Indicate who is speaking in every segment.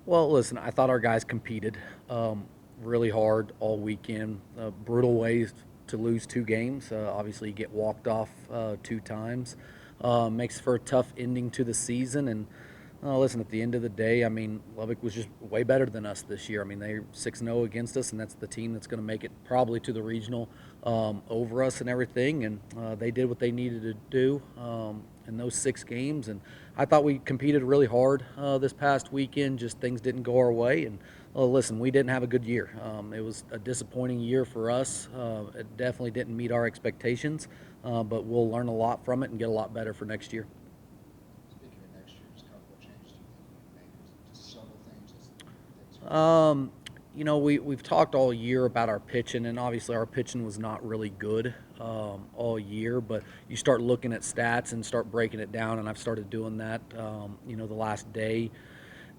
Speaker 1: Well, listen, I thought our guys competed really hard all weekend. Brutal ways to lose two games. Obviously, you get walked off two times. Makes for a tough ending to the season. And listen, at the end of the day, I mean, Lubbock was just way better than us this year. I mean, they're 6-0 against us, and that's the team that's going to make it probably to the regional over us and everything. And they did what they needed to do in those 6 games. And I thought we competed really hard this past weekend. Just things didn't go our way. And listen, we didn't have a good year. It was a disappointing year for us. It definitely didn't meet our expectations, but we'll learn a lot from it and get a lot better for next year.
Speaker 2: Speaking of next year, just kind of what changes do you think you can make? Just subtle things, just things.
Speaker 1: We've talked all year about our pitching, and obviously our pitching was not really good all year. But you start looking at stats and start breaking it down, and I've started doing that. The last day,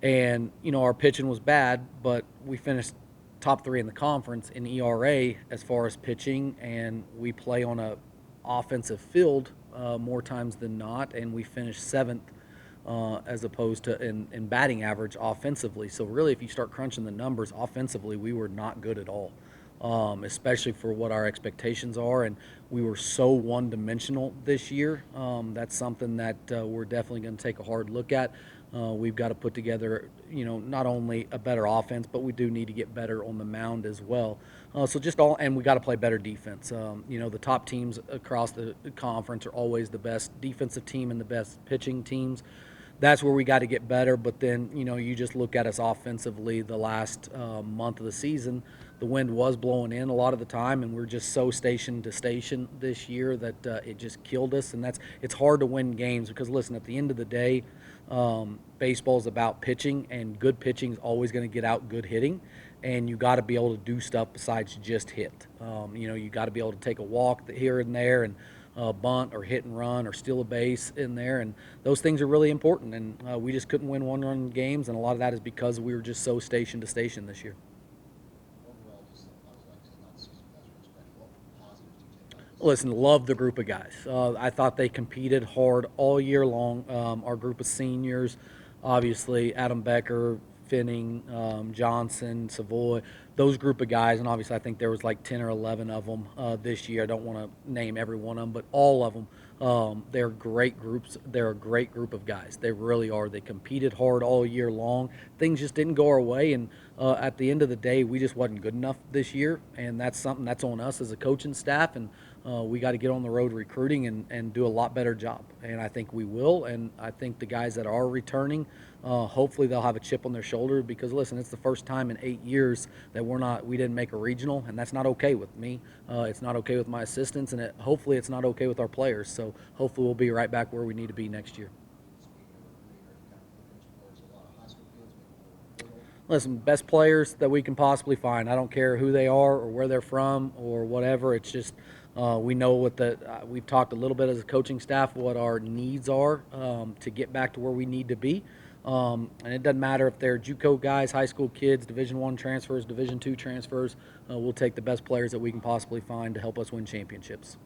Speaker 1: and our pitching was bad, but we finished top three in the conference in ERA as far as pitching, and we play on a offensive field more times than not, and we finished seventh as opposed to in batting average offensively. So really, if you start crunching the numbers offensively, we were not good at all, especially for what our expectations are. And we were so one-dimensional this year. That's something that we're definitely going to take a hard look at. We've got to put together, not only a better offense, but we do need to get better on the mound as well. And we got to play better defense. The top teams across the conference are always the best defensive team and the best pitching teams. That's where we got to get better. But then, you just look at us offensively the last month of the season. The wind was blowing in a lot of the time, and we're just so station to station this year that it just killed us. And it's hard to win games because, listen, at the end of the day, baseball is about pitching, and good pitching is always going to get out good hitting. And you got to be able to do stuff besides just hit. You got to be able to take a walk here and there and bunt or hit and run or steal a base in there, and those things are really important. And we just couldn't win one-run games, and a lot of that is because we were just so station to station this year.
Speaker 2: Overall, just I was like, not the season as we expected. What positives do you take out of this?
Speaker 1: Listen, love the group of guys. I thought they competed hard all year long. Our group of seniors, obviously Adam Becker, Finning, Johnson, Savoy, those group of guys, and obviously I think there was like 10 or 11 of them this year. I don't want to name every one of them, but all of them. They're great groups. They're a great group of guys. They really are. They competed hard all year long. Things just didn't go our way, and at the end of the day, we just wasn't good enough this year, and that's something that's on us as a coaching staff, and we got to get on the road recruiting and do a lot better job. And I think we will, and I think the guys that are returning, hopefully they'll have a chip on their shoulder because, listen, it's the first time in 8 years that we didn't make a regional, and that's not okay with me. It's not okay with my assistants, and hopefully it's not okay with our players. So hopefully we'll be right back where we need to be next year.
Speaker 2: Speaking of recruiting, are you kind of looking towards a lot of high school kids, maybe more portal?
Speaker 1: Listen, best players that we can possibly find. I don't care who they are or where they're from or whatever. It's just we know we've talked a little bit as a coaching staff what our needs are to get back to where we need to be. And it doesn't matter if they're JUCO guys, high school kids, Division I transfers, Division II transfers. We'll take the best players that we can possibly find to help us win championships.